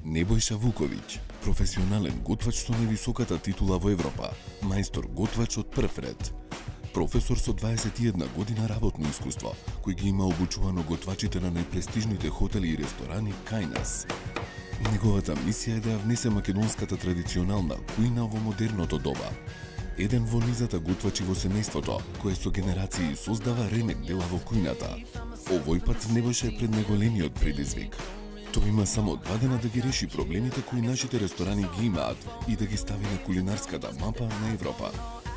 Небојша Вуковиќ, професионален готвач со највисоката титула во Европа, мајстор готвач од прв ред. Професор со 21 година работно искуство, кој ги има обучувано готвачите на најпрестижните хотели и ресторани кај нас. Неговата мисија е да ја внесе македонската традиционална кујна во модерното доба. Еден во низата готвачи во семејството, кој со генерации создава ремек дела во кујната. Овој пат Небојша е пред најголемиот предизвик. Тој има само 2 дена да ги реши проблемите кои нашите ресторани ги имаат и да ги стави на кулинарската мапа на Европа.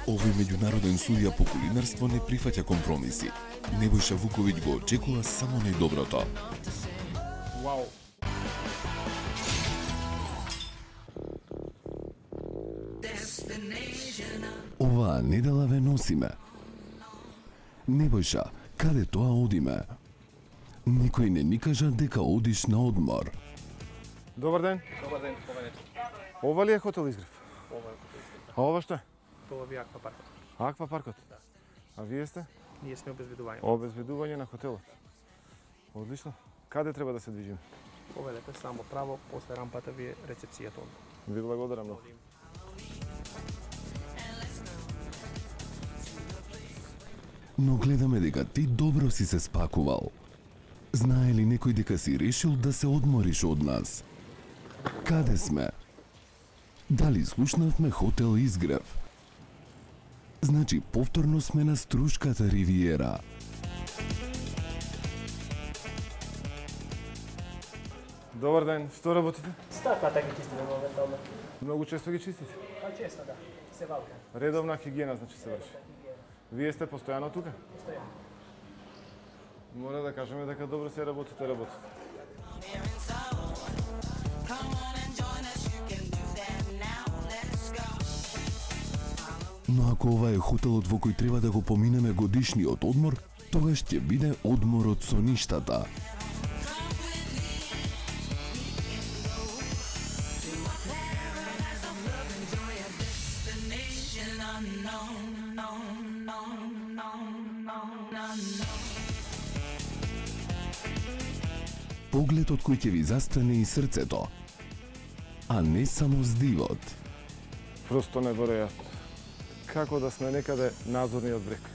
Овој меѓународен судија по кулинарство не прифаќа компромиси. Небојша Вуковиќ го очекува само најдоброто. Вау! Оваа недела ве носиме. Небојша, каде тоа одиме? Никој не ми кажа дека одиш на одмор. Добар ден. Добар ден, поведете. Ова ли е хотел Изгрев? Ова е хотел Изгрев. А ова што е? Тоа ви аквапаркот. Аквапаркот? Да. А вие сте? Ние сме обезбедување. Обезбедување на хотелот. Одлично. Каде треба да се движиме? Поведете само право, после рампата ви е рецепцијата. Ви благодарам многу. Но гледаме дека ти добро си се спакувал. Знае ли некој дека си решил да се одмориш од нас? Каде сме? Дали слушнавме хотел Изгрев? Значи повторно сме на Струшката ривиера. Добар ден, што работите? Стаклата ги чистиме моментално. Многу често ги чистите? Па често да, се валка. Редовна хигиена значи се врши. Вие сте постојано тука? Постојано. Мора да кажеме дека добро се работите. Но ако ова е хотелот во кој треба да го поминеме годишниот одмор, тогаш ќе биде одморот со ништата. Погледот кој ќе ви застане и срцето, а не само здивот. Просто неверојатно. Како да сме некаде надзорниот брег.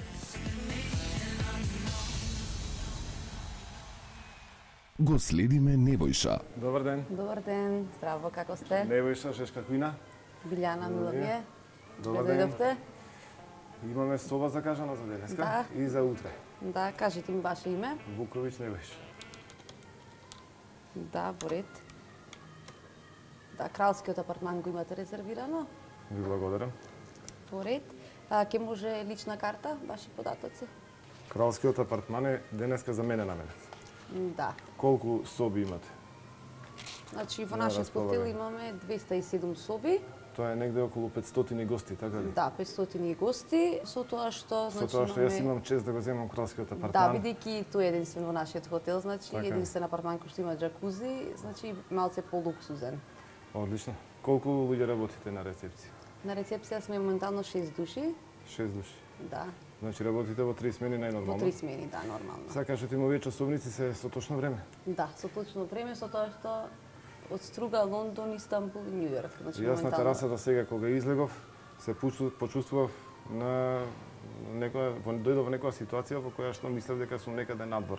Го следиме Небојша. Добар ден. Добар ден, здраво, како сте? Небојша, Шешка Кујна. Билјана Миловије. Добар Каде ден. дојдовте? Имаме соба закажана за денеска Да. и за утре. Да, кажете ми ваше име. Вуковиќ Небојша. Да, во ред. Да, кралскиот апартман го имате резервирано. Ви благодарам. Во ред. Ке може лична карта, ваши податоци? Кралскиот апартман е денеска за мене наменет. Да. Колку соби имате? Значи, во На нашиот хотел располагање. имаме 207 соби. Тоа е негде околу 500 гости, така ли? Да, 500 гости, со тоа што, Со значи, тоа што јас имам чест да го земам кралскиот Да, апартман. бидејќи тој е единствен во нашиот хотел, значи Така. единствен апартман кој што има џакузи, значи малце полуксузен. Одлично. Колку луѓе работите на рецепција? На рецепција сме моментално 6 души. 6 души. Да, Значи работите во 3 смени во најнормално. 3 смени, да, нормално. Сега кажете им овие часовници се со точно време. Да, со точно време, со тоа што од Струга, Лондон, Истанбул и Њу Јорк. Значи, Јас на терасата сега кога излегов, се почувствував на дојдов во некоја ситуација во која што мислев дека сум некаде надвор.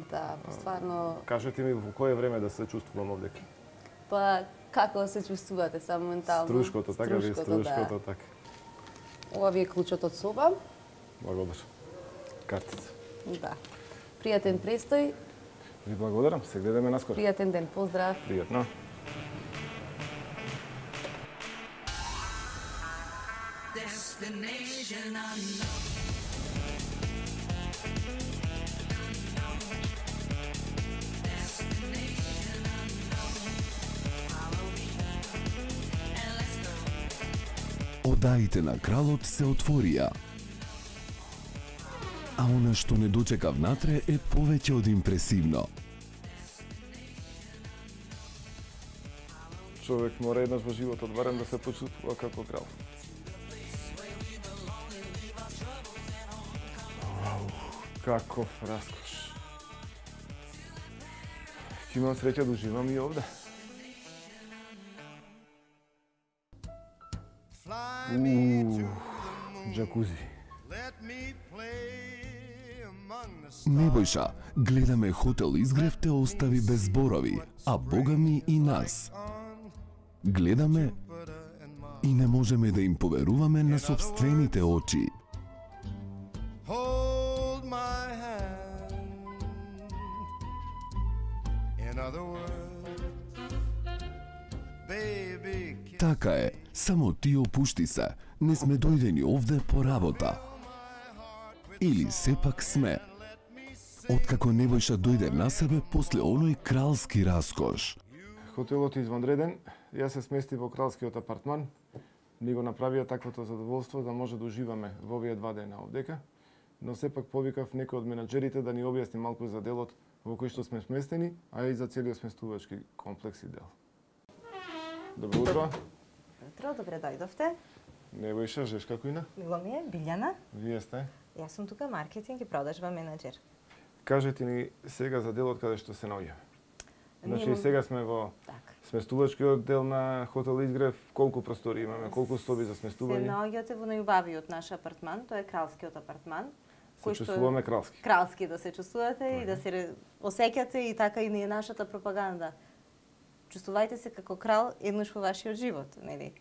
Да, стварно, Кажете ми во кое време да се чувствувам овдека? па како се чувствувате са моментално? Струшкото, така ви струшкото, така. Ова ви е клучот од соба. Благодарам. Картица. Да. Пријатен престој, Ви благодарам, се гледаме наскоро. пријатен ден, поздрав. Пријатно. Одаите на кралот се отворија. А она што не дочека внатре е повеќе од импресивно. Човек мора еднаш во животот барем да се почувствува како крал. Каков раскош. Ќе имам среќа да уживам и овде. Джакузи. Невојша, гледаме хотел Изгрев те остави без зборови, а бога ми и нас. Гледаме и не можеме да им поверуваме на собствените очи. Така е, само ти опушти се, не сме дојдени овде по работа. Или сепак сме. Откако Невојша дојде на себе после оној кралски раскош. Хотелот е извонреден, јас се смести во кралскиот апартман. Ни го направија таквото задоволство да може да уживаме во овие 2 дена овдека, но сепак повикав некој од менаџерите да ни објасни малку за делот во кој што сме сместени, а и за целиот сместувачки комплекс и дел. Добро утро. Утро, добре дојдовте. Невојша, Жешка Којна. Мило ми е, Билјана. Вие сте? Јас сум тука маркетинг и продажба менаџер. Кажете ни сега за делот каде што се наоѓаме. Значи Ние сега сме во Така. сместувачкиот дел на хотел Изгрев. Колку простори имаме, колку соби за Се сместување? наоѓате во најубавиот наш апартман, тоа е кралскиот апартман. Се чувствуваме кралски. Кралски да се чувствувате и да се осеќате и така и ние нашата пропаганда. Чувствувајте се како крал еднаш во вашиот живот, нели?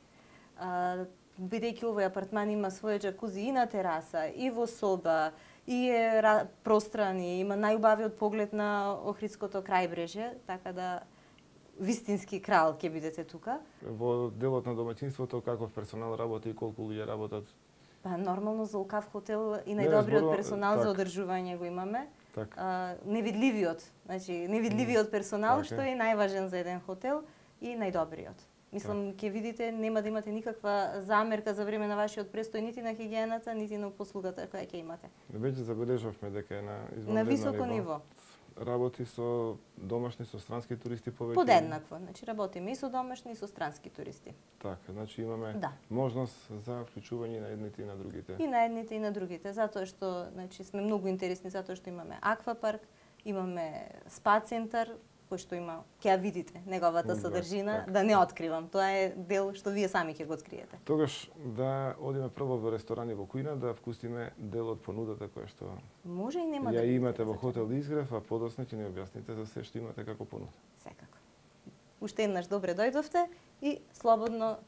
Бидејќи овој апартман има своја джакузи и на тераса, и во соба, и е простран, и има најубавиот поглед на Охридското крајбрежје, така да вистински крал ќе бидете тука. Во делот на домаќинството каков персонал работи и колку луѓе работат? Па нормално за Укав хотел и Не, најдобриот зборува- персонал за така. одржување го имаме. Така. Невидливиот персонал, Така што е најважен за еден хотел и најдобриот. Мислам, ќе видите, нема да имате никаква замерка за време на вашиот престој, нити на хигиената, нити на послугата која ќе имате. Веќе забележавме дека е на На извонредно високо ниво. Работи со домашни, со странски туристи повеќе. Подеднакво. Значи, работиме и со домашни, и со странски туристи. Така, значи имаме Да. можност за вклучување на едните и на другите. И на едните и на другите, затоа што значи, сме многу интересни, затоа што имаме аквапарк, имаме спа центар, кој што има, ќе ја видите, неговата Добре, содржина, така. да не откривам. Тоа е дел што вие сами ќе го откриете. Тогаш да одиме прво во ресторани во Којна да вкусиме дел од понудата која што Може и нема да ја видите имате во за хотел Изгрев, а подоцна ќе ни објасните за се што имате како понуда. Секако. Уште еднаш добре дојдовте и слободно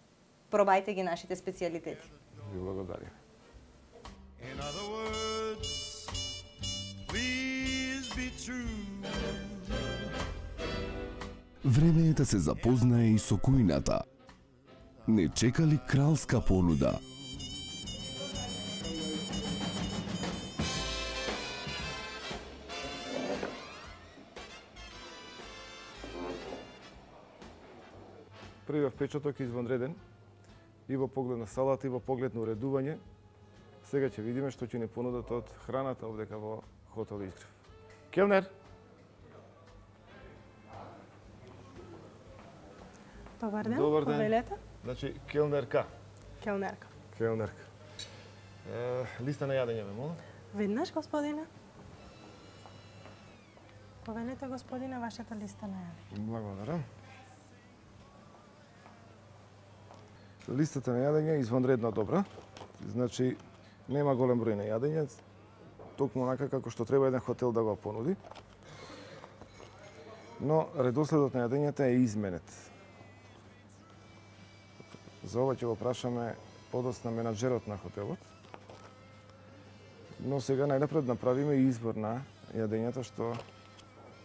пробајте ги нашите специјалитети. Ви благодарим. In other words, please be true. Време е да се запознае и со кујната. Не чека ли кралска понуда? Првиот впечаток е извонреден и во поглед на салата и во поглед на уредување. Сега ќе видиме што ќе ни понудат од храната овдека во хотел Изгрев. Келнер, Добар ден, Добар ден. повелете. значи келнерка. Келнерка. Келнерка. Листа на јадење ме молам. Веднаш, господине. Повелете, господине, вашата листа на јадење. Благодарам. Листата на јадење е извонредно добра. Значи, нема голем број на јадење, токму онака како што треба еден хотел да го понуди. Но редоследот на јадењата е изменет. За ова ќе го прашаме подоцна менаџерот на хотелот. Но сега најнапред направиме избор на јадењата што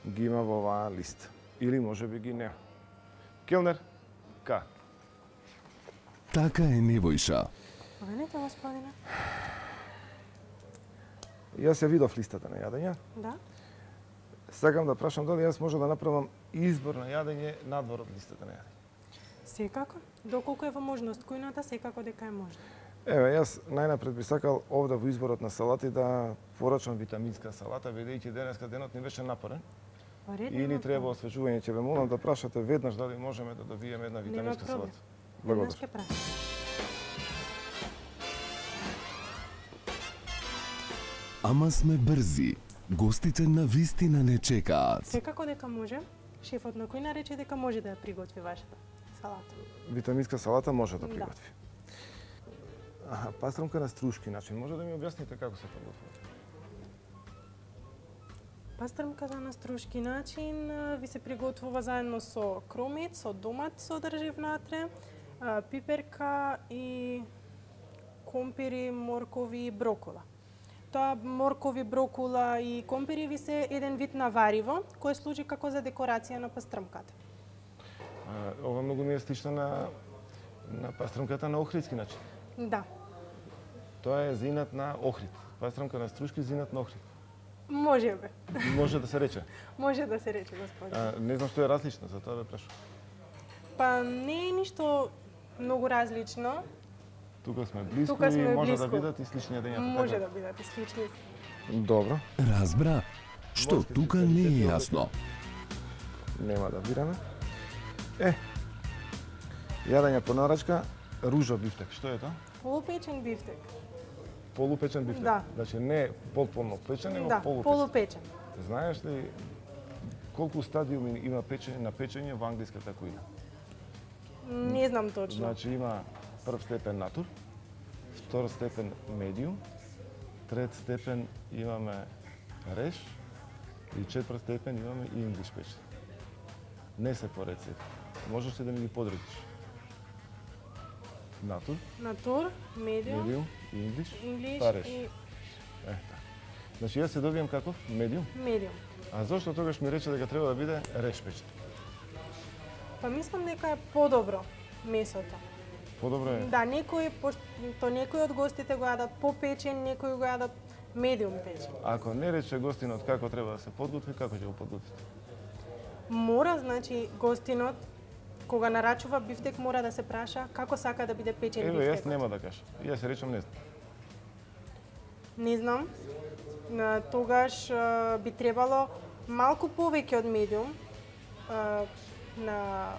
ги има во оваа листа. Или може би ги нема. Келнер, ка? Така е, Невојша. Повелете, господине. Јас ја видов листата на јадење. Да. Сакам да прашам дали јас може да направам избор на јадење надвор од листата на јадење. Секако. Доколку е во можност кујната, секако дека е можно. Еве, јас најнапред би сакал овде во изборот на салати да порачам витаминска салата, ведејќи денеска денот ни беше напорен. Во ред, И нема ни треба проблем. освежување. Ќе ве молам да прашате веднаш дали можеме да добиеме една витаминска проблем. салата. Веднаш Благодарам. ќе прашам. Ама сме брзи. Гостите на вистина не чекаат. Секако дека може. Шефот на кујна рече дека може да ја приготви вашата салата. Витаминска салата може да Да. приготви. Пастрамка на струшки, значи може да ми објасните како се подготвува? Пастрмката на струшки начин ви се приготвува заедно со кромит, со домат содржи внатре, пиперка и компири, моркови и брокула. Тоа моркови, брокула и компири ви се еден вид навариво кој служи како за декорација на пастрмката. Ова многу ми е слично на пастрамката на охридски начин. Да. Тоа е зинат на охрид. Пастрамка на струшки, зинат на охрид. Може бе. Може да се рече. Може да се рече, господин. Не знам што е различно, за тоа ве прашувам. Па не е ништо многу различно. Тука сме близко Тука сме и може близко. да бидат и слични јадењата. Може да бидат и слични. Добро. Разбра, што тука не е јасно. Нема да бираме. Јадење по нарачка, ружа бифтек. Што е тоа? Полупечен бифтек. Полупечен бифтек. Да. Значи не потполно печен, него Да, полупечен. полупечен. Знаеш ли колку стадиуми има печење на печење во англиската кујна? Не знам точно. Значи има прв степен натур, втор степен медиум, трет степен имаме реш и четврт степен имаме и инглиш печење. Не се по рецепт. Можеш ли да ми ги подредиш? Натур, Натур, медиум, медиум и инглиш, инглиш па реш. и Значи јас се добијам каков? Медиум. медиум. А зошто тогаш ми рече дека треба да биде реш печен? Па мислам дека е подобро месото. Подобро е. Да, некои од гостите го јадат попечен, некои го јадат медиум печен. Ако не рече гостинот како треба да се подготви, како ќе го подготвите? Мора, значи, гостинот кога нарачува бифтек мора да се праша како сака да биде печен Еве, јас бифтекот. нема да кажам. Јас се речам не знам. Не знам. Тогаш би требало малку повеќе од медиум на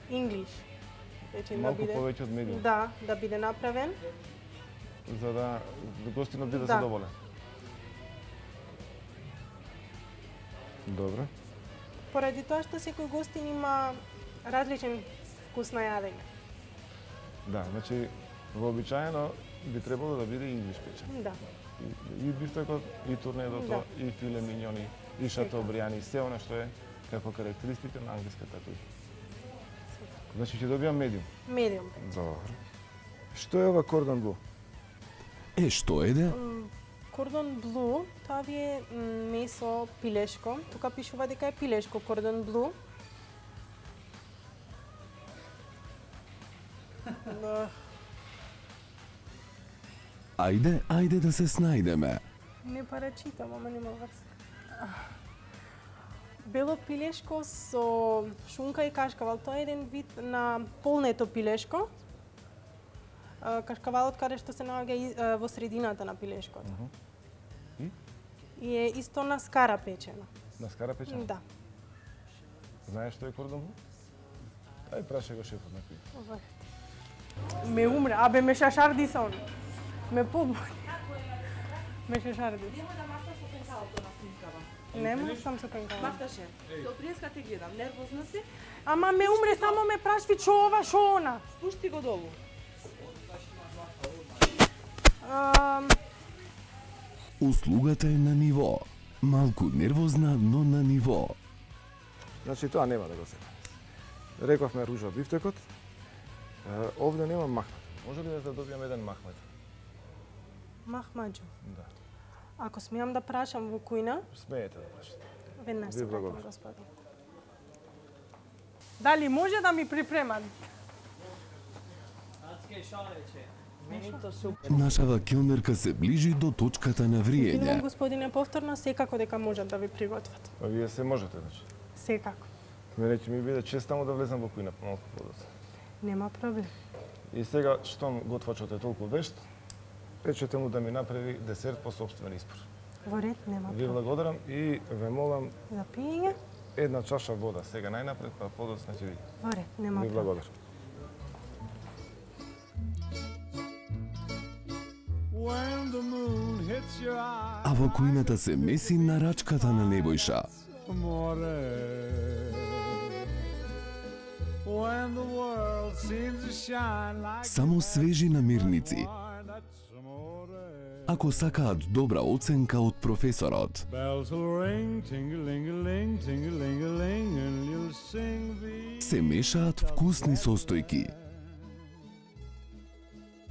инглиш печен Малку да биде. повеќе од медиум. Да, да биде направен. За да гостинот биде Да. задоволен. Добро. Поради тоа што секој гостин има различен вкус на јадење. Да, значи вообичаено би требало да биде инглиш печен. Да. И бифтекот, и турнедото, Да. и филе миньони, и шатобријани, се она што е како карактеристика на англиската кујна. Значи ќе добијам медиум. Медиум. Добро. Што е ова кордон блу? Што еде? Кордон блу, тоа ви е месо пилешко. Тука пишува дека е пилешко кордон блу. Да. Ајде да се снајдеме. Не пара читам, ама нема врска. Бело пилешко со шунка и кашкавал. Тоа е еден вид на полнето пилешко. Кашкавалот каде што се наоѓа во средината на пилешкото. И е исто на скара печено. На скара печен? Да. Знаеш што е кордон блу? Ај прашај го шефот на кујна. Ме умре, абе ме шашарди се он. Ме поболи. Ме шашарди. Нема да мафташ со пенкалото на снимкава. Нема сам со пенкала. Мафташе. Со приеска те гледам, нервозна си. Ама ме умре, само ме прашви што ова, што она. Спушти го долу. Услугата е на ниво. Малку нервозна, но на ниво. Значи тоа нема да го се. Рековме ружа бифтекот. Овде нема махмад. Може ли да добијам еден махмад? Махмаџо. Да. Ако смеам да прашам во кујна, Смеете да прашате. веднаш Ви се прашам, благодарам. господин. Дали може да ми припремат? Нашава келнерка се ближи до точката на Видувам, вриење. господине, повторно, секако дека можат да ви приготват. А вие се можете, значи. Секако. Мене ќе ми биде чест само да влезам во кујна малку подоцна. Нема проблем. И сега, штом готвачот е толку вешт, речете му да ми направи десерт по собствен избор. Во ред, нема Ви проблем. благодарам и ве молам За пиење? една чаша вода. Сега најнапред, па подоцна ќе ви. Во ред, нема Ви проблем. благодарам. When the moon hits your eye, А во кујната се меси на рачката на Небојша. amore. When the world seems to shine like Само свежи намирници, ако сакаат добра оценка од професорот. Bells will ring, ting-a-ling-a-ling, ting-a-ling-a-ling, and you'll sing the... Се мешаат вкусни состојки.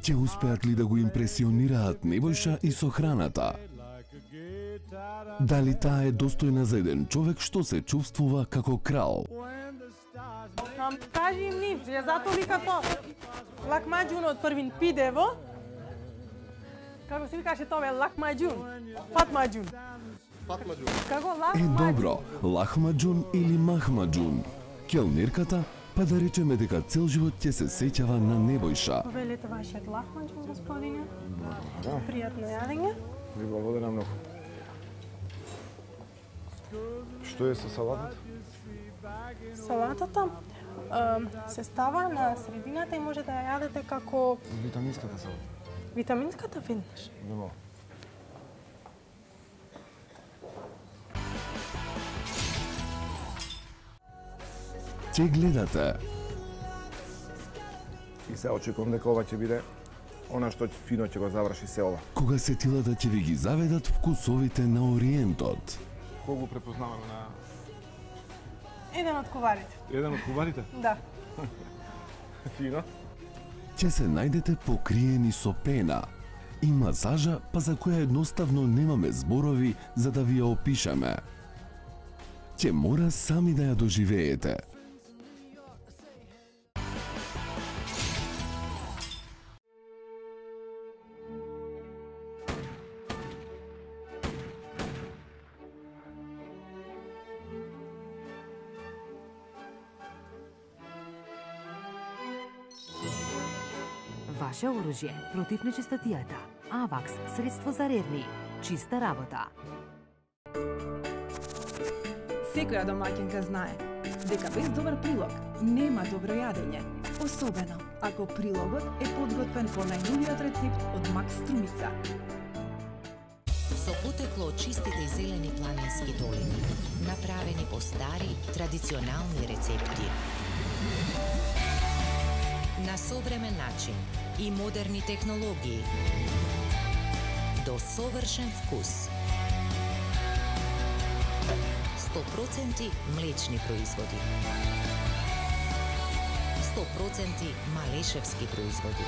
Ќе успеат ли да го импресионираат Небојша и со храната? Дали таа е достојна за еден човек што се чувствува како крал? Кажи им нив, ја затоа вика то. Лакмаџун од првин пидево. Како се викаше тоа лакмаџун? Фатмаџун. Како Е, лакмаџун? добро, лахмаџун или махмаџун. Келнерката, па да речеме дека цел живот ќе се сеќава на Небојша. Велете вашиот лахмаџун, господине. Да. Пријатно јадење. Ви благодарам многу. Што е со салатата? Салатата се става на средината и може да ја јадете како Витаминската салата. витаминската веднаш. Нема. Ќе гледате И се очекувам дека ова ќе биде она што фино ќе го заврши се ова. кога сетилата ќе ви ги заведат вкусовите на Ориентот. Кога го препознаваме на Еден од коварите. еден од кубарите? Да. Фино. Ќе се најдете покриени со пена и масажа, па за која едноставно немаме зборови за да ви ја опишеме. Ќе мора сами да ја доживеете. Ваше оружје против нечистотијата. Авакс, средство за рерни. Чиста работа. Секоја домаќинка знае дека без добар прилог нема добро јадење. Особено ако прилогот е подготвен по најновиот рецепт од Макс Струмица. Со потекло од чистите и зелени планински долини, направени по стари, традиционални рецепти. На современ начин и модерни технологии. До совршен вкус. 100% млечни производи. 100% малешевски производи.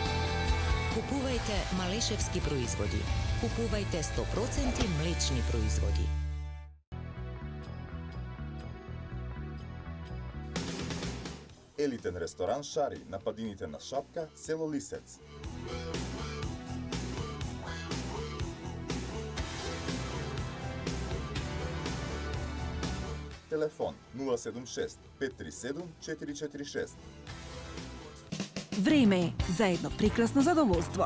Купувајте малешевски производи. Купувајте 100% млечни производи. Елитен ресторан Шари на падините на Шапка, село Лисец. Телефон 076 537 446. Време е за едно прекрасно задоволство.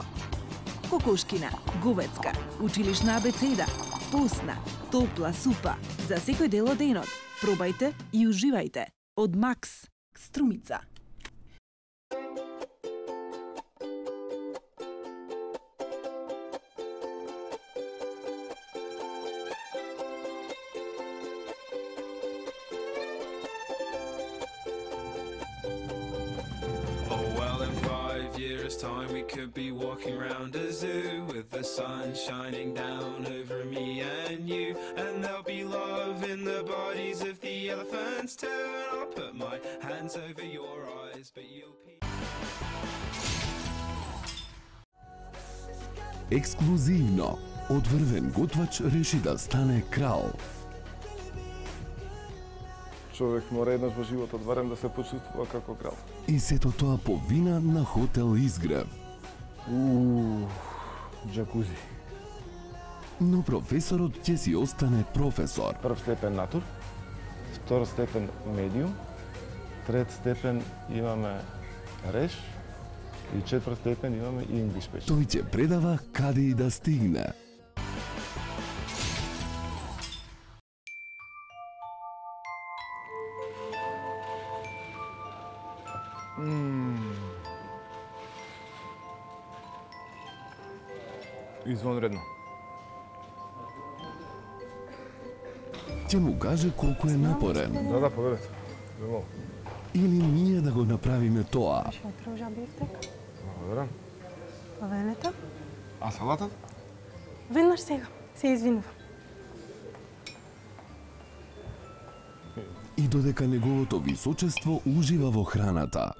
Кокошкина, говецка, училишна абецеда, постна, топла супа за секој дел од денот. Пробајте и уживајте. Од Макс Струмица. Time we could be walking around a zoo with the sun shining down over me and you, and there'll be love in the bodies of the elephants too, and I'll put my hands over your eyes, but you'll Ексклузивно, одврвен готвач реши да стане крал. Човек мора еднаш во животот барем да се почувствува како крал. И сето тоа по вина на хотел Изгрев. Джакузи. Но професорот ќе си остане професор. Прв степен натур, втор степен медиум, трет степен имаме реш и четврт степен имаме English пеш. Тој ќе предава каде и да стигне. Извонредно. Ќе му каже колку е напорен. Да, поведете. Замол. Или ние да го направиме тоа. Шетружа бифтек. Благодарам. Повелете. А салатата? Веднаш сега. Се извинувам. И додека неговото височество ужива во храната,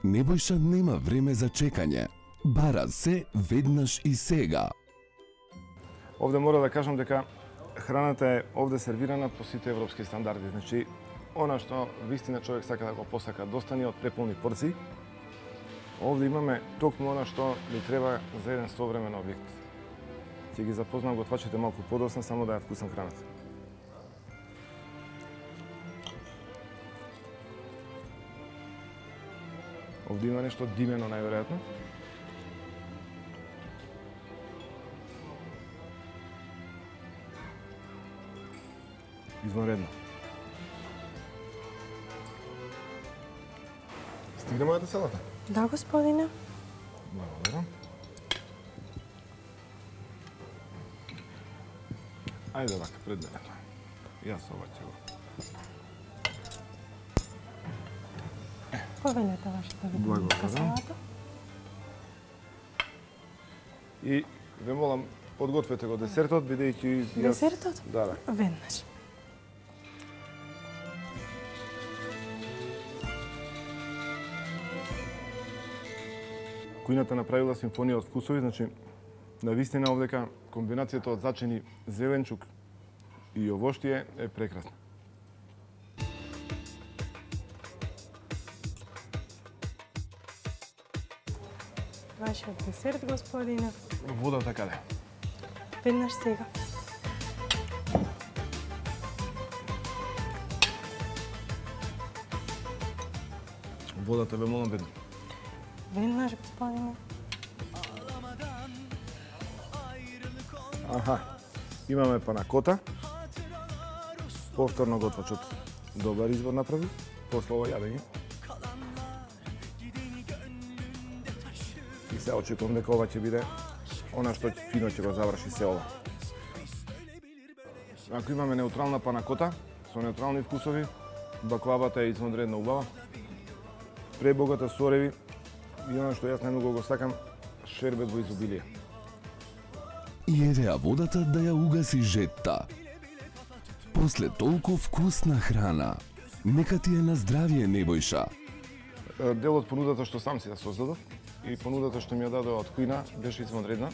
Небојша нема време за чекање. Бара се веднаш и сега. Овде мора да кажам дека храната е овде сервирана по сите европски стандарди. Значи, она што вистина човек сака да го посака достани од преполни порции, овде имаме токму она што ни треба за еден современ објект. Ќе ги запознам готвачите малку подоцна, само да ја вкусам храната. Овде има нешто димено, најверојатно. Извънредно. Стигна мојата салата? Да, господине. Благодарам. Ајде вака, пред мене. Јас ова ќе го. Повелете вашата виделка салата. И ве молам, подгответе го десертот, бидејќи јас... Десертот? Да, да. Веднаш. Кујната направила симфонија од вкусови, значи, навистина овдека комбинацијата од зачини зеленчук и овоштие е прекрасна. Вашиот десерт, господине. Водата каде? Веднаш сега. Водата ве молам веднаш. Веднаш, господине. Аха, имаме панакота. Повторно готвачот добар избор направи. После ова јадење. И се очекувам дека ова ќе биде она што фино ќе го заврши се ова. Ако имаме неутрална панакота, со неутрални вкусови, баклавата е извънредно убава. Пребогата сореви и она што јас најмногу го сакам, шербет во изобилие. И евеа водата да ја угаси жетта. После толку вкусна храна, нека ти е на здравие, Небојша. Дел од понудата што сам си ја создадов и понудата што ми ја дадоа од кујна беше извънредна.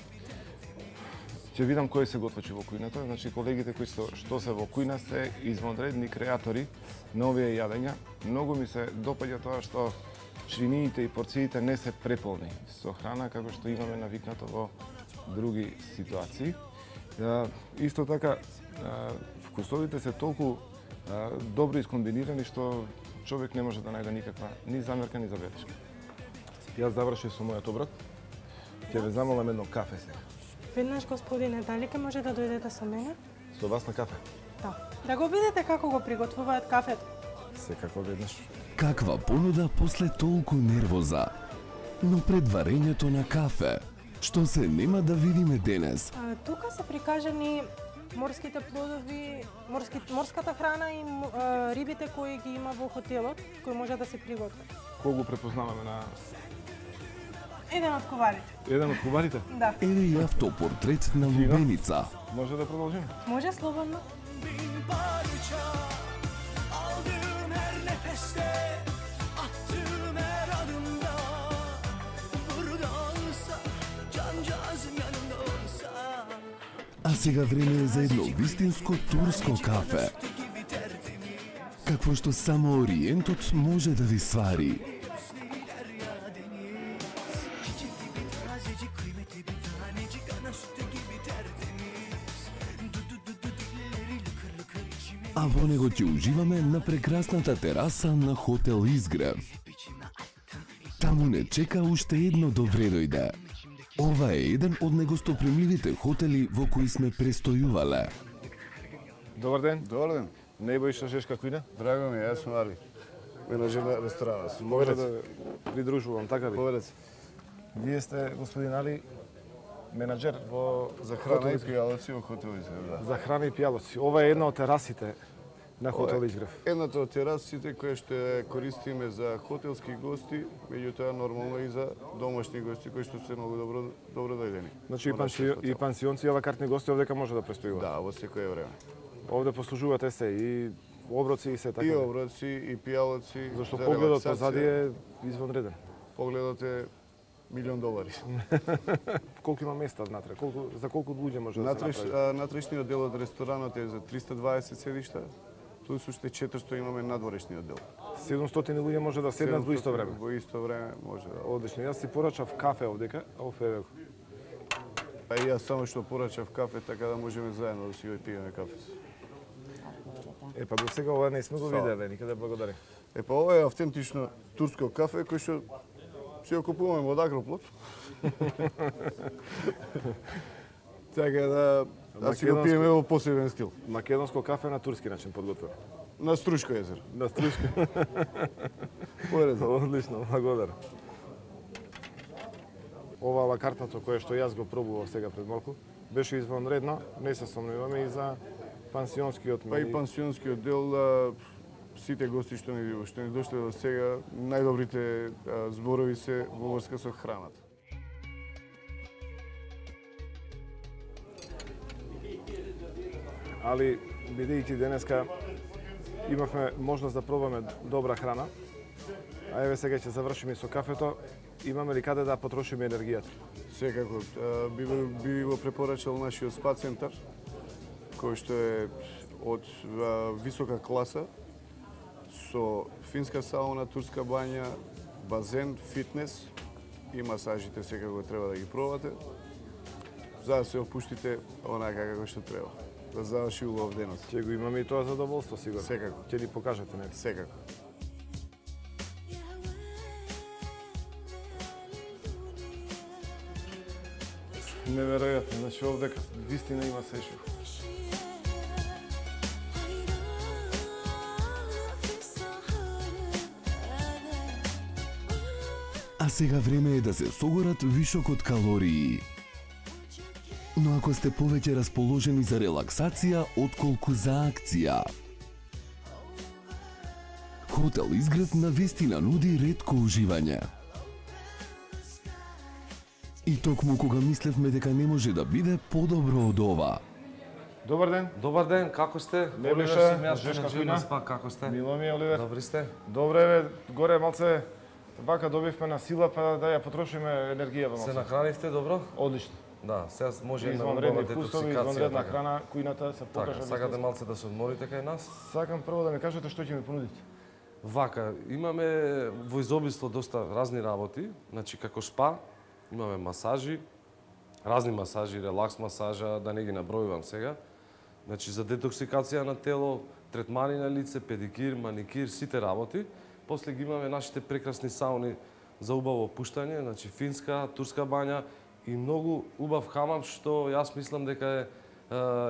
Ќе видам кои се готвачи во кујната, значи колегите кои што се во кујна се извънредни креатори на овие јадења. Многу ми се допаѓа тоа што чиниите и порциите не се преполни со храна како што имаме навикнато во други ситуации. Исто така, вкусовите се толку добро искомбинирани што човек не може да најде никаква ни замерка, ни забелешка. Јас завршив со мојот оброк. Ќе ве замолам едно кафе сега. Веднаш, господине, дали ке може да дојдете со мене? Со вас на кафе? Да. Да го видите како го приготвуваат кафето. Секако веднаш. Каква понуда после толку нервоза. Но пред варењето на кафе, што се нема да видиме денес. Тука се прикажани морските плодови, морската храна и рибите кои ги има во хотелот, кои може да се приготват. Кога го препознаваме на... Еден од куварите. Еден од куварите? Да. Еве и автопортрет на лубеница. Може да продолжиме? Може, слободно. А сега време е за едно вистинско турско кафе. Какво што само Ориентот може да ви свари. А во него ќе уживаме на прекрасната тераса на хотел Изгрев. Таму не чека уште едно добре дојде. Ова е еден од негостопримливите хотели во кои сме престојувале. Добар ден. Добар ден. Небојша Шешка кујна? Драго ми, јас сум Али. Менаџер на ресторанот. Може да придружувам, така би? Поведете. Вие сте, господин Али, менаџер во... За храна и пијалоци во хотел Изгрев, да. За храна и пијалоци. Ова е една од терасите На хотел изгрев. Едната од терасите која што ја користиме за хотелски гости, меѓутоа нормално и за домашни гости кои што се многу добро дојдени. Значи и пансионци и алакартни гости овдека може да престојуваат. Да, во секое време. Овде послужувате се и оброци и се така. И оброци и пијалоци. Зашто погледот позади е извонреден. Погледот е $1,000,000. Колку има места внатре? За колку луѓе може да се направи? Натрешниот дел од ресторанот е за 320 седишта, плюс уште 400 имаме надворешниот дел. 700 луѓе може да седнат во исто време. Во исто време може да. Одлично. Јас си порачав кафе овдека, а овде Па и јас само што порачав кафе, така да можеме заедно да си го пиеме кафе. Па до сега ова не сме го виделе, никаде благодарим. Па ова е автентично турско кафе кој што си го купуваме од Агроплот. Така да си го пиеме во посебен стил. Македонско кафе на турски начин подготвено. На Струшко езеро. На Струшко. Поредно. Одлично, благодарам. Ова алакартното кое што јас го пробував сега пред малку, беше извонредно, не се сомневаме и за пансионскиот Па и пансионскиот дел, сите гости што ни дошле до сега, најдобрите зборови се во врска со храната. Али, бидејќи денеска имавме можност да пробаме добра храна, а еве сега ќе завршиме со кафето, имаме ли каде да потрошиме енергијата? Секако, би го препорачал нашиот спа центар, кој што е од висока класа, со финска сауна, турска бања, базен, фитнес и масажите секако треба да ги пробате, за да се опуштите онака како што треба. Да заврши убав денот. Ќе го имаме и тоа задоволство, сигурно. Секако. Ќе ни покажете, нели? Секако. Неверојатно, значи овдека вистина има сешо. А сега време е да се согорат вишок од калории. Но ако сте повеќе расположени за релаксација отколку за акција, Хотел Изгрев навистина нуди ретко уживање. И токму кога мислевме дека не може да биде подобро од ова. Добар ден. Добар ден, како сте? Лебиша, Жешка Кујна. Спа, како сте? Мило ми е, Оливер. Добри сте? Добре, бе, горе малце вака добивме на сила, па да ја потрошиме енергија во Се нахранивте добро? Одлично. Да, сега може една извонредни вкусови, извонредна храна, кујната се покажа. Така, сакате малце да се одморите кај нас? Сакам прво да ми кажете што ќе ми понудите. Вака, имаме во изобилство доста разни работи, значи како спа, имаме масажи, разни масажи, релакс масажа, да не ги набројувам сега. Значи за детоксикација на тело, третмани на лице, педикир, маникир, сите работи. После ги имаме нашите прекрасни сауни за убаво опуштање, значи финска, турска бања и многу убав хамам што јас мислам дека е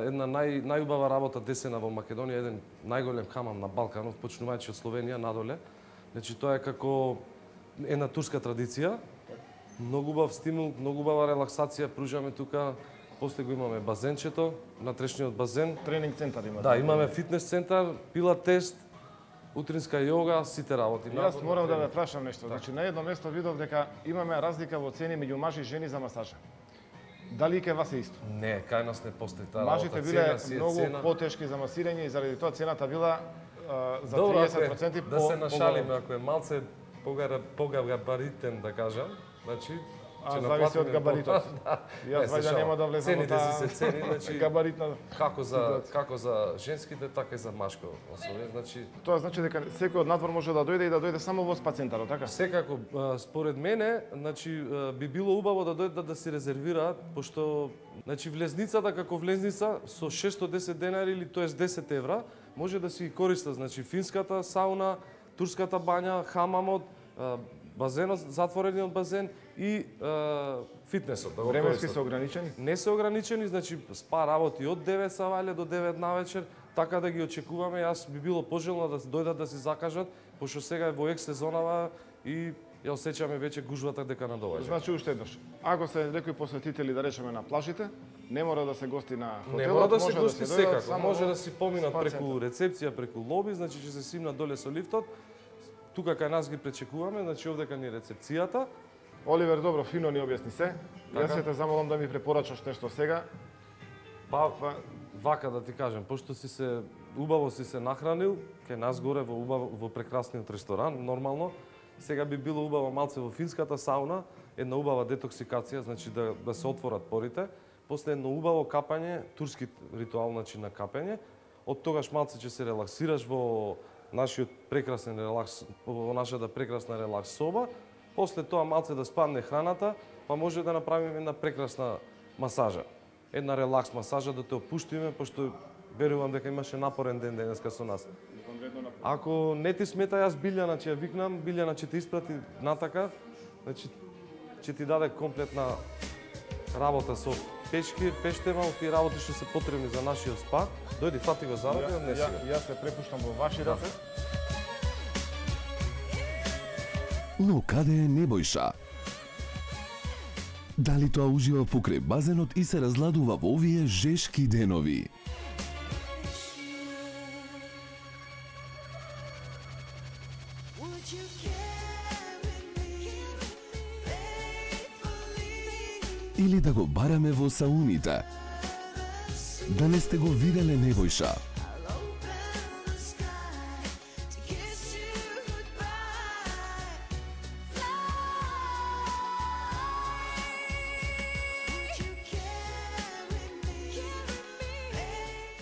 една најубава работа десена во Македонија, еден најголем хамам на Балканот, почнувајќи од Словенија надоле. Значи тоа е како една турска традиција. Многу убав стимул, многу убава релаксација пружаме тука. После го имаме базенчето, натрешниот базен. Тренинг центар имате. Да, имаме фитнес центар, пилатес, утринска јога, сите работи. Јас морам да ве прашам нешто. Значи на едно место видов дека имаме разлика во цени меѓу мажи и жени за масажа. Дали ке вас е исто? Не, кај нас не постои таа работа. Мажите биле многу потешки за масирање и заради тоа цената била за 30% да се нашалиме, ако е малце погабаритен, да кажам, значи зависи од габаритот. Јас вајда нема да влезам во таа се цени, значи габаритна како за женските, така и за машко особи, значи тоа значи дека секој од надвор може да дојде и да дојде само во спа центарот, така? Секако, според мене, значи би било убаво да дојдат да си резервираат, пошто значи влезницата како влезница со 610 денари или тоест 10 евра може да си користат, значи финската сауна, турската бања, хамамот, базенот, затворениот базен и фитнесот. Да временски се ограничени? Не се ограничени, значи спа работи од 9 савајле до 9 навечер, така да ги очекуваме. Јас би било пожелно да дојдат да се закажат, пошто сега е во ек сезонава и ја осеќаме веќе гужвата дека надоваѓа. Значи уште еднаш, ако се некои посетители да речеме на плажите, не мора да се гости на хотелот, не мора да се може гости да се дојдат, секако, може да си поминат спа преку рецепција, преку лоби, значи ќе се симнат доле со лифтот. Тука кај нас ги пречекуваме, значи овдека ни рецепцијата. Оливер, добро, фино ни објасни се. Јас Така. ќе те замолам да ми препорачаш нешто сега. Вака да ти кажем, пошто убаво си се нахранил, кај нас горе во прекрасниот ресторан, нормално, сега би било убаво малце во финската сауна, една убава детоксикација, значи да се отворат порите, после едно убаво капање, турски ритуал, значи на капање, од тогаш малце ќе се релаксираш во нашиот прекрасен релакс, во нашата прекрасна релакс соба, после тоа малце да спадне храната, па може да направиме една прекрасна масажа. Една релакс масажа да те опуштиме, пошто верувам дека имаше напорен ден денеска со нас. Ако не ти смета, јас Билјана ќе ја викнам, Билјана ќе те испрати натака, значи ќе ти даде комплетна работа со пештема, тие работи што се потребни за нашиот спа. Дојди, фати го заради, не сега. Јас се препуштам во ваши раце. Но каде е Небојша? Дали тоа ужива покрај базенот и се разладува во овие жешки денови? Или да го бараме во сауните? Да не сте го виделе Небојша?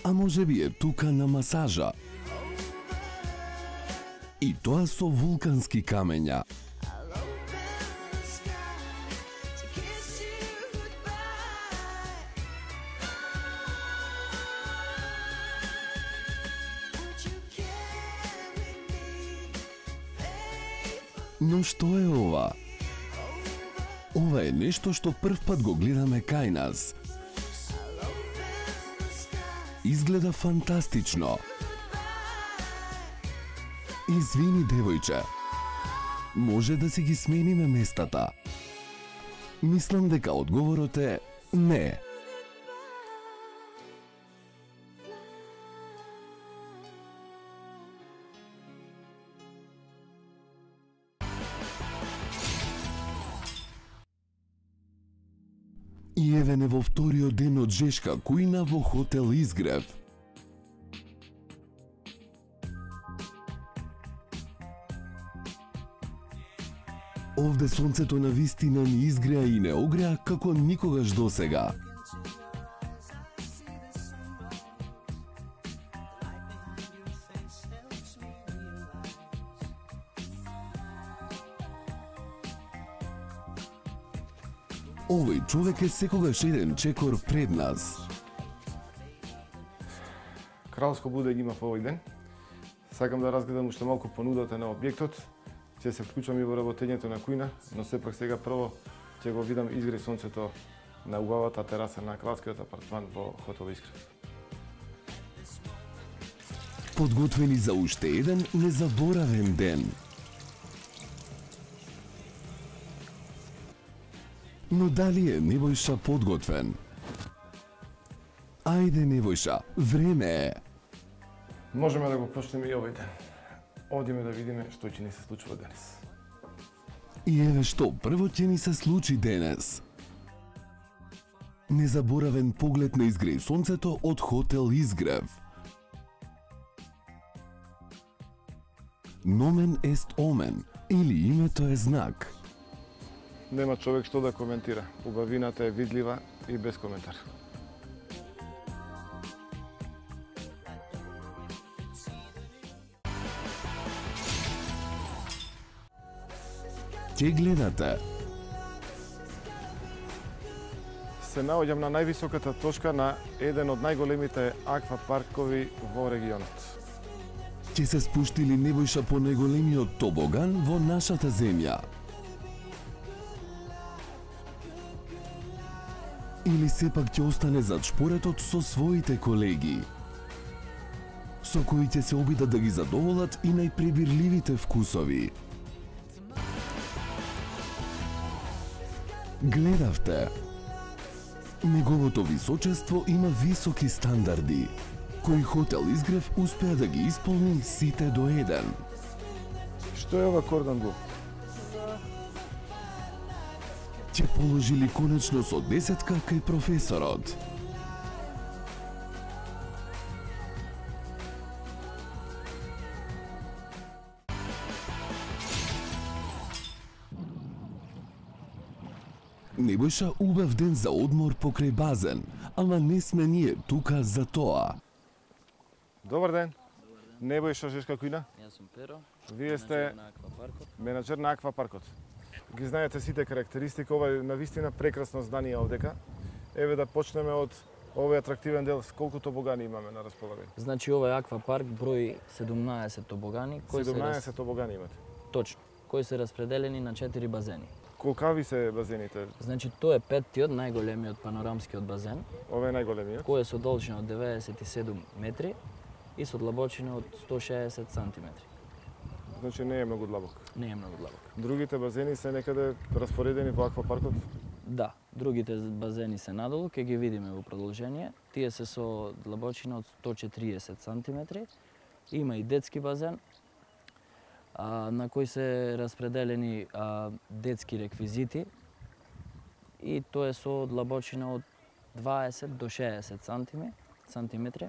А може би е тука на масажа. И тоа со вулкански камења. Но што е ова? Ова е нешто што прв пат го гледаме кај нас. Изгледа фантастично. Извини, девојче. Може да си ги смениме местата? Мислам дека одговорот е не. И еве не во вториот ден од жешка кујна во хотел Изгрев. Овде сонцето на вистина ни изгреа и не огреа како никогаш досега. Овој човек е секогаш еден чекор пред нас. Кралско будење има во овој ден. Сакам да разгледам уште малку понудата на објектот. Ќе се вклучам и во работењето на кујна, но сепак сега прво ќе го видам изгре сонцето на убавата тераса на кралскиот апартман во хотел Изгрев. Подготвени за уште еден незаборавен ден. Но дали е Небојша подготвен? Ајде, Небојша, време е. Можеме да го почнеме и овој ден. Одиме да видиме што ќе ни се случува денес. И еве што прво ќе ни се случи денес. Незаборавен поглед на изгреј сонцето од хотел Изгрев. Nomen est omen, или името е знак. Нема човек што да коментира. Убавината е видлива и без коментар. Ќе гледате. Се наоѓам на највисоката точка на еден од најголемите аквапаркови во регионот. Ќе се спушти ли Небојша по најголемиот тобоган во нашата земја? Или сепак ќе остане зад шпоретот со своите колеги, со кои ќе се обидат да ги задоволат и најпребирливите вкусови? Гледавте. Неговото височество има високи стандарди, кои хотел Изгрев успеа да ги исполни сите до еден. Што е ова кордан бул? Ќе положили конечно со 10 кај професорот. Небојша убав ден за одмор покрај базен, ама не сме ние тука за тоа. Добар ден. Небојша Жешкакуина. Јас сум Перо. Вие сте менаџер на аквапаркот. Ги знаете сите карактеристики, ова е навистина прекрасно здание овдека. Еве да почнеме од овој атрактивен дел, колку тобогани имаме на располагање? Значи овој аквапарк брои 17 тобогани, кои 17 тобогани имате. Точно, кои се распределени на 4 базени. Колкави се базените? Значи тоа е петтиот, најголемиот панорамскиот базен. Ова е најголемиот. Кој е со должина од 97 метри и со длабочина од 160 сантиметри. Значи не е многу длабок. Не е многу длабок. Другите базени се некаде распоредени во аквапаркот? Да, другите базени се надолу, ќе ги видиме во продолжение. Тие се со длабочина од 140 сантиметри. Има и детски базен, на кој се распределени детски реквизити и тоа е со длабочина од 20 до 60 сантиметри.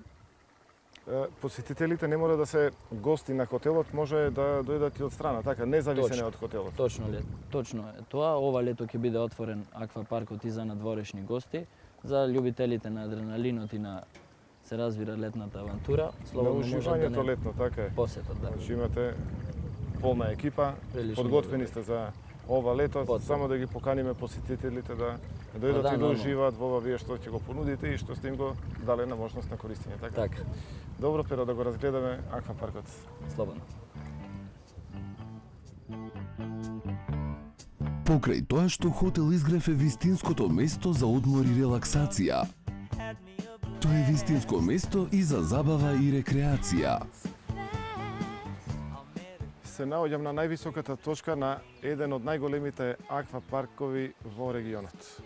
Посетителите не мора да се гости на хотелот, може да дојдат и од страна, така, независено од хотелот. Точно е тоа. Ова лето ќе биде отворен аквапаркот и за надворешни гости, за љубителите на адреналинот и на се разбира летната авантура. Слободно уживањето летно, така е. Посетот, да. Значи имате полна екипа, подготвени сте за ова лето, само да ги поканиме посетителите да дојдат и да уживаат во ова вие што ќе го понудите и што сте им го дале на можност на користење, така? Така. Добро, Перо, да го разгледаме аквапаркот. Слободно. Покрај тоа што хотел Изгрев е вистинското место за одмор и релаксација. Тоа е вистинско место и за забава и рекреација. Се наоѓам на највисоката точка на еден од најголемите аквапаркови во регионот.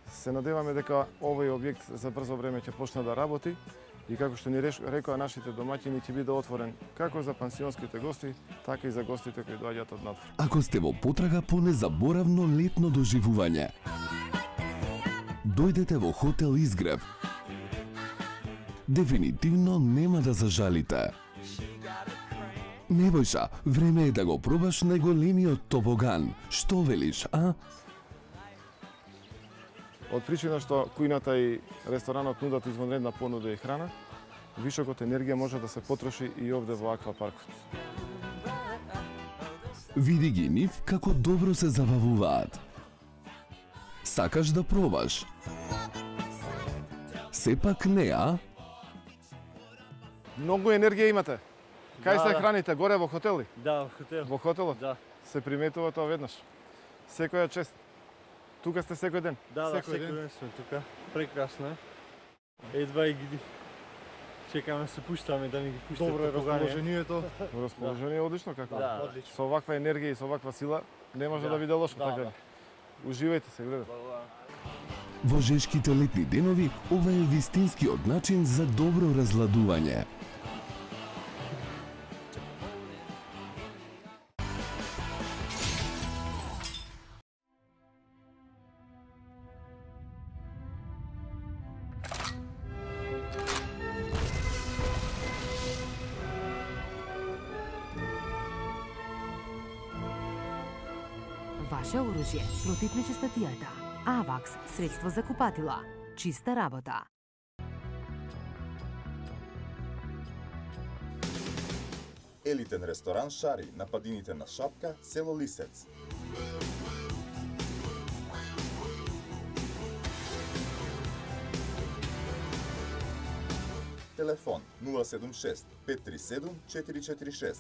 Се надеваме дека овој објект за брзо време ќе почне да работи и како што ни рекоа нашите домаќини ќе биде отворен како за пансионските гости, така и за гостите кои доаѓаат од надвор. Ако сте во потрага по незаборавно летно доживување, дојдете во хотел Изгрев. Дефинитивно нема да зажалите. Небојша, време е да го пробаш најголемиот тобоган. Што велиш, а? Од причина што кујната и ресторанот нудат извонредна понуда и храна, вишокот енергија може да се потроши и овде во аквапаркот. Види ги нив како добро се забавуваат. Сакаш да пробаш? Сепак не, а? Многу енергија имате. Кај се храните? Горе во хотел ли? Да, во хотел. Во хотелот? Да. Се приметува тоа веднаш. Секоја чест. Тука сте секој ден? Да, секој ден сме тука. Прекрасно е. Едва и ги чекаме се пуштаме да ни ги пуштат. Добро е расположението. Расположение одлично како? Да, одлично. Со оваква енергија и со оваква сила не може да биде лошо, така. Уживајте се, гледате. Во жешките летни денови, ова е вистинскиот начин за добро разладување. Ваше оружје против нечистотијата. Авакс, средство за купатила. Чиста работа. Елитен ресторан Шари на падините на Шапка, село Лисец. Телефон 076 537 446.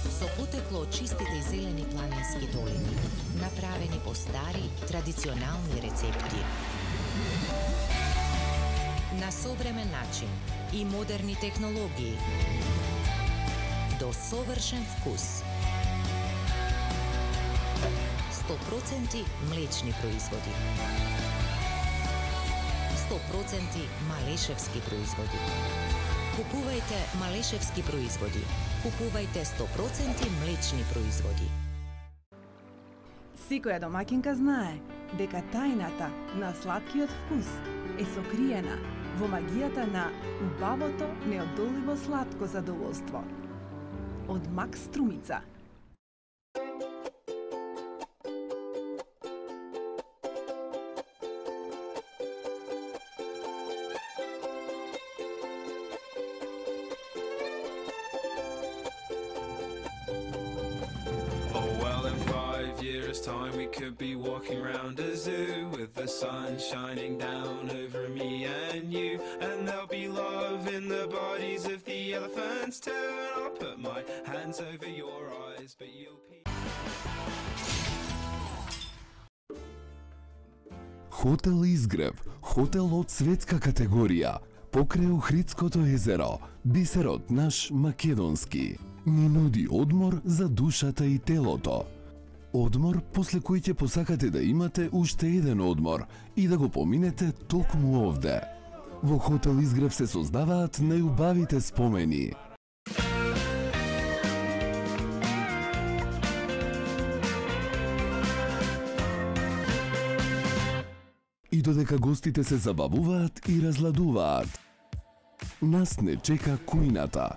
Со потекло од чистите и зелени планински долини, направени по стари, традиционални рецепти. На современ начин и модерни технологии. До совршен вкус. 100% млечни производи. 100% малешевски производи. Купувајте малешевски производи. Купувајте 100% млечни производи. Секоја домаќинка знае дека тајната на сладкиот вкус е сокриена во магијата на убавото, неодолливо сладко задоволство. Од Макс Струмица. Time we could be walking round a zoo with the sun shining down over me and you, and there'll be love in the bodies of the elephants too, and I'll put my hands over your eyes, but you'll Хотел Изгрев, хотел од светска категорија, покрај Охридското езеро, бисерот наш македонски, ни нуди одмор за душата и телото. Одмор после кој ќе посакате да имате уште еден одмор и да го поминете токму овде. Во Хотел Изгрев се создаваат најубавите спомени. И додека гостите се забавуваат и разладуваат, нас не чека кујната.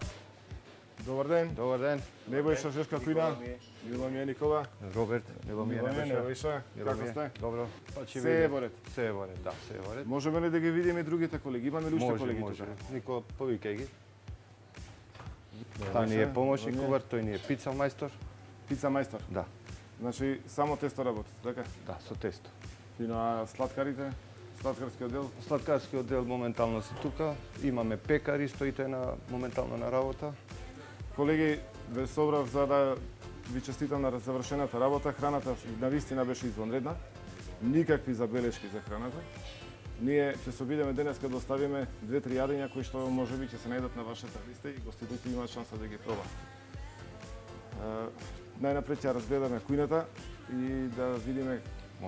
Добар ден. Добар ден. Небојша Шешка Кујна. Мило ми е Никола. Роберт, мило ми е Небојша. Како сте? Добро. Се е воред. Се е воред, да, се е воред. Можеме ли да ги видиме другите колеги? Имаме ли уште колеги тука? Може. Никола, повикај ги. Та ни е помошник кувар, тој ни е пица мајстор. Пица мајстор? Да. Значи, само тесто работи, така? Да, со тесто. Фино, а сладкарите? Сладкарскиот дел? Сладкарскиот дел моментално се тука. Имаме пекари, стоите моментално на работа. Колеги, ве собрав за да ви честитам на завршената работа. Храната навистина беше извонредна. Никакви забелешки за храната. Ние ќе се обидеме денеска да оставиме 2-3 јадења кои што можеби ќе се најдат на вашата листа и гостите ќе имаат шанса да ги пробаат. Најнапред ќе разгледаме кујната и да видиме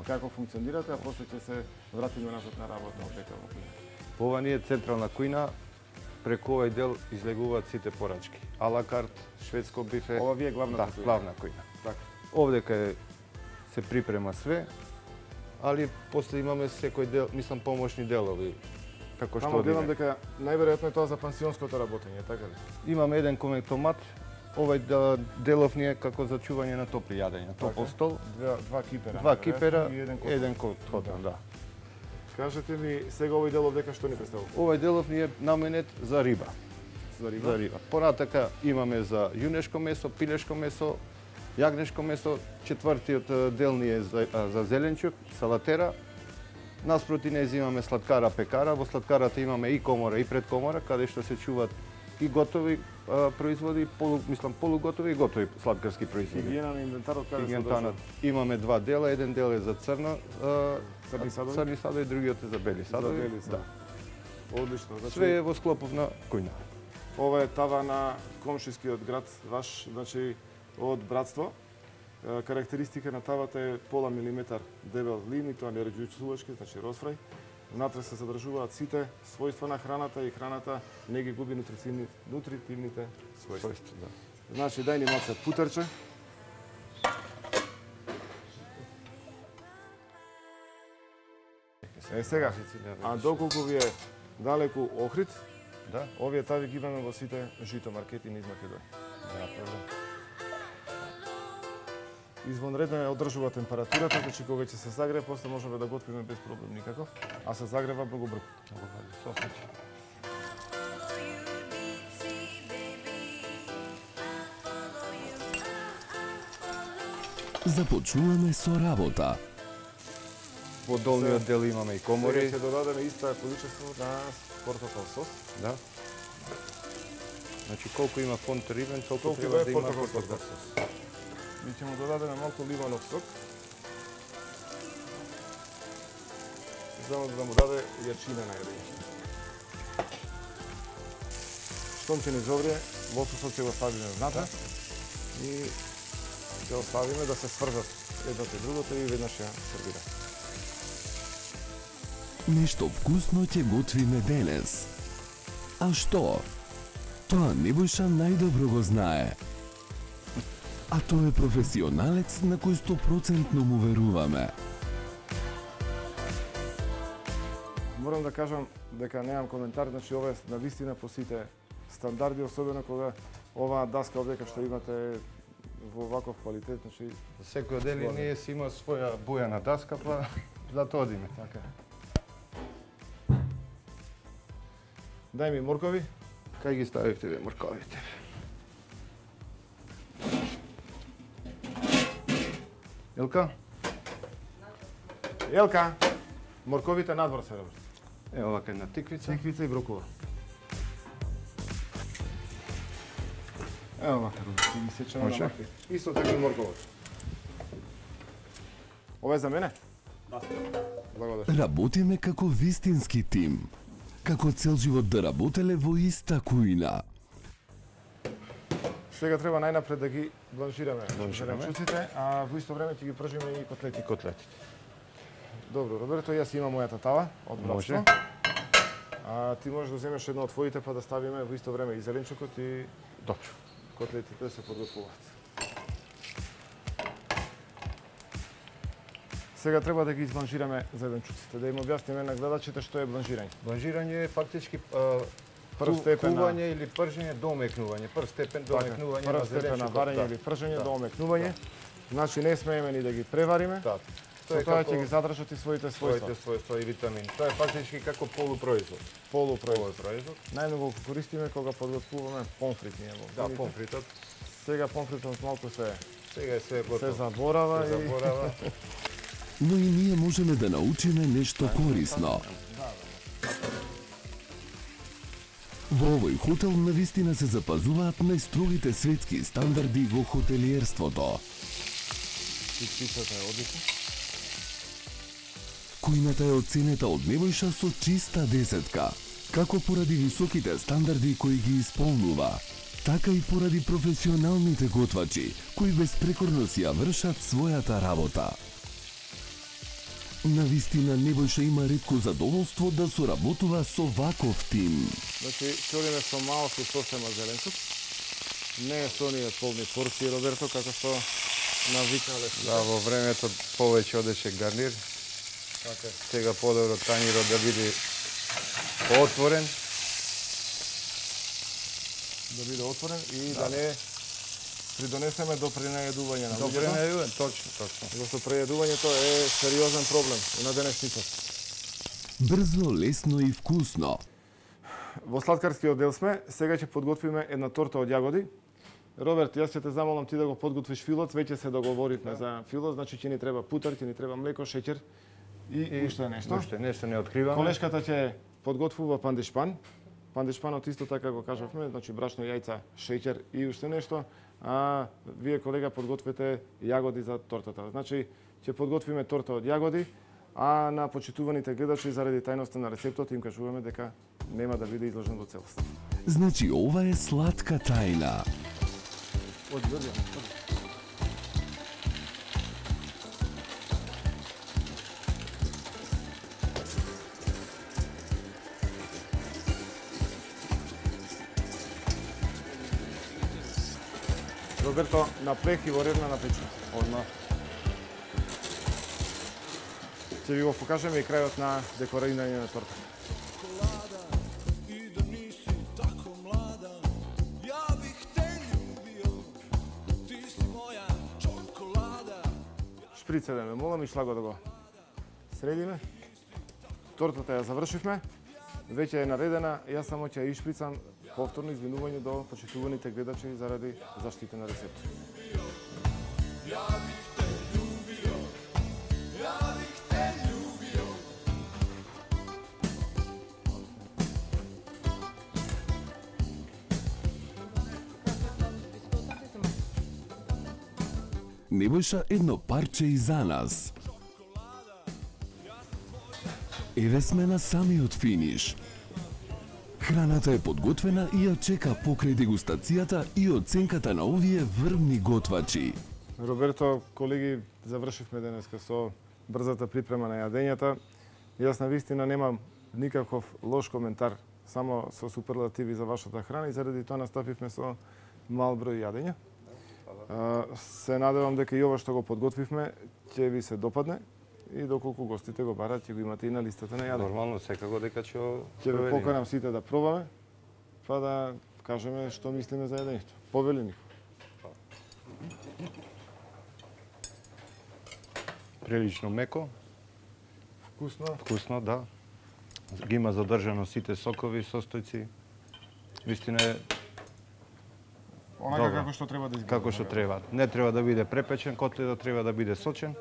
како функционирате, а после ќе се вратиме назад на работа од дека во кујната. Ова ни е централна кујна. Преку овој дел излегуваат сите порачки. Алакарт, шведско бифе. Ова ви е главната кујна. Да, главна кујна. Така. Овдека се припрема све, али после имаме секој дел, мислам помошни делови. Како што Само гледам дека најверојатно е тоа за пансионското работење, така ли? Имаме еден конвектомат. Овој делов ни е како за чување на топли јадења. Топол стол. Два кипера. Два кипера и еден котел, да. Кажете ми сега овој делов дека што ни представува? Овој делов ни е наменет за риба. За риба? За риба. Понатака имаме за јунешко месо, пилешко месо, јагнешко месо. Четвртиот дел ни е за зеленчук, салатера. Наспроти нејзе имаме сладкара пекара. Во сладкарата имаме и комора и предкомора, каде што се чуваат и готови производи, полуготови и готови сладкарски производи. Хигиена на инвентарот каде се одржува? Имаме два дела, еден дел е за црни садови, другиот е за бели садови. За бели садови. Да. Одлично. Значи, све е во склопов на кујна. Ова е тава на комшискиот град ваш, значи од братство. Карактеристика на тавата е пола милиметар дебел лин и тоа нереѓујувачки, значи розфрај. Внатре се задржуваат сите својства на храната и храната не ги губи нутритивните својства. Да. Значи, дај ни малце путерче. Сега, а доколку ви е далеку Охрид, да, овие тави ги имаме во сите жито маркети низ Македонија. Извонредно е одржува температурата, значи кога ќе се загрее, после можеме да готвиме без проблем никаков, а се загрева многу брзо. Започнуваме со работа. Во долниот дел имаме и комори. Сега ќе додадеме исто количество на портокал сос. Да. Значи колку има фонт рибен, толку треба да има портокал сос. Ми ќе му додадеме малку ливанов сок. Само да му даде јачина на јадење. Штом ќе не зогрее, лососот ќе го ставиме внатре и ќе оставиме да се сврзат едното и другото и веднаш ја сервира. Нешто вкусно ќе готвиме денес. А што? Тоа Небојша најдобро го знае. А тој е професионалец на кој 100% му веруваме. Морам да кажам дека немам коментар, значи ова е навистина по сите стандарди, особено кога оваа даска овдека што имате во ваков квалитет, значи Секој дели ние си има своја бојана даска, па затоа одиме. Така. Дај ми моркови. Кај ги ставивте ве морковите? Елка? Елка, морковите надвор се робат. Ево вака една тиквица. Тиквица и брокола. Ево вака, ќе ги сечеме на макви. Исто така и морковот. Ова е за мене? Да. Благодарам. Работиме како вистински тим. Како цел живот да работеле во иста кујна. Сега треба најнапред да ги бланшираме зеленчуците, а во исто време ќе ги пржиме и котлетите. Добро, Роберто, јас имам мојата тава од братство. А ти можеш да земеш едно од твоите па да ставиме во исто време и зеленчукот и добро. Котлетите да се подготвуваат. Сега треба да ги избланшираме зеленчуците, да им објасниме на гледачите што е бланширање. Бланширање е фактички прв степен кување или пржење до омекнување. Прв степен до омекнување на зеленчукот. Прв степен на варење или пржење до омекнување. Значи не смееме ни да ги превариме. Со тоа ќе ги задржат и своите својства. Своите својства и витамини. Тоа е фактички како полупроизвод. Полупроизвод. Најмногу го користиме кога подготвуваме помфрит ние во. Да, помфритот. Сега помфритот малку се готово. Се заборава и но и ние можеме да научиме нешто корисно. Во овој хотел навистина се запазуваат најстрогите светски стандарди во хотелиерството. Чистата е одлична. Кујната е оценета од Небојша со чиста десетка, како поради високите стандарди кои ги исполнува, така и поради професионалните готвачи, кои безпрекорно си ја вршат својата работа. Навистина Небојша има ретко задоволство да соработува со ваков тим. Значи, ќе со малку сосема зеленчук. Не е со оние полни порции, Роберто, како што навикнале. Да, во времето повеќе одеше гарнир. Сега подобро тањирот да биде отворен. Да биде отворен и да не придонесеме до пренаедување на луѓето. До пренаедување, точно. Зашто пренаедувањето е сериозен проблем и на денешницата. Брзо, лесно и вкусно. Во сладкарскиот дел сме, сега ќе подготвиме една торта од јагоди. Роберт, јас ќе те замолам ти да го подготвиш филот, веќе се договоривме за филот, значи ќе ни треба путар, ќе ни треба млеко, шеќер и уште нешто. Уште нешто не откриваме. Колешката ќе подготвува пандешпан. Пандешпанот исто така го кажавме, значи брашно, јајца, шеќер и уште нешто. А вие, колега, подгответе јагоди за тортата. Значи, ќе подготвиме торта од јагоди, а на почитуваните гледачи заради тајноста на рецептот им кажуваме дека нема да биде изложен до целост. Значи, ова е сладка тајна. Роберто, на плех и во редна на печка. Одма. Ќе ви го покажеме и крајот на декорирање на торта. Шприце да ме молам и шлаго да го средиме. Тортата ја завршивме. Веќе е наредена, јас само ќе ја ишприцам повторно извинување до почитуваните гледачи заради заштита на рецептот. Небојша едно парче и за нас. Еве сме на самиот финиш. Храната е подготвена и ја чека покрај дегустацијата и оценката на овие врвни готвачи. Роберто, колеги, завршивме денеска со брзата припрема на јадењата. Јас навистина немам никаков лош коментар, само со суперлативи за вашата храна и заради тоа настапивме со мал број јадења. Се надевам дека и ова што го подготвивме ќе ви се допадне и доколку гостите го барат, ќе го имате и на листата на јадење. Нормално, секако дека ќе ве поканам сите да пробаме, па да кажеме што мислиме за јадењето. Повели Нико. Прилично меко. Вкусно. Вкусно, да. Ги има задржано сите сокови, состојци. Вистина е онака како што треба да изгледа. Како што треба. Не треба да биде препечен, котлетот треба да биде сочен.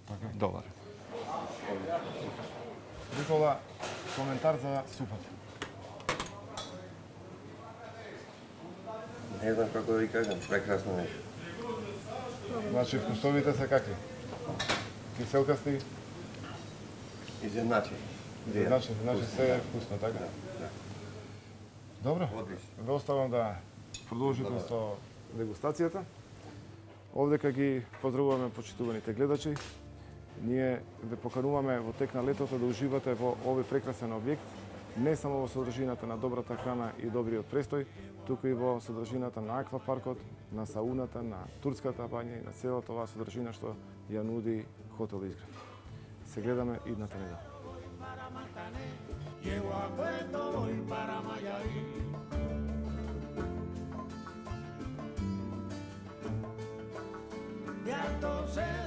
Така. Добар. Никола, коментар за супата. Не знам како да ви кажам, прекрасно нещо. Значи вкусовите се какви? Киселкасти? Изедначени. Значи се е вкусно, така? Да. Добро. Ве оставам да продолжите со дегустацијата. Овдека ги поздравуваме почитуваните гледачи. Ние ве покануваме во тек на летото да уживате во овој прекрасен објект, не само во содржината на добрата храна и добриот престој, туку и во содржината на аквапаркот, на сауната, на турската бања и на целата оваа содржина што ја нуди хотел Изгрев. Се гледаме идната недела. Y entonces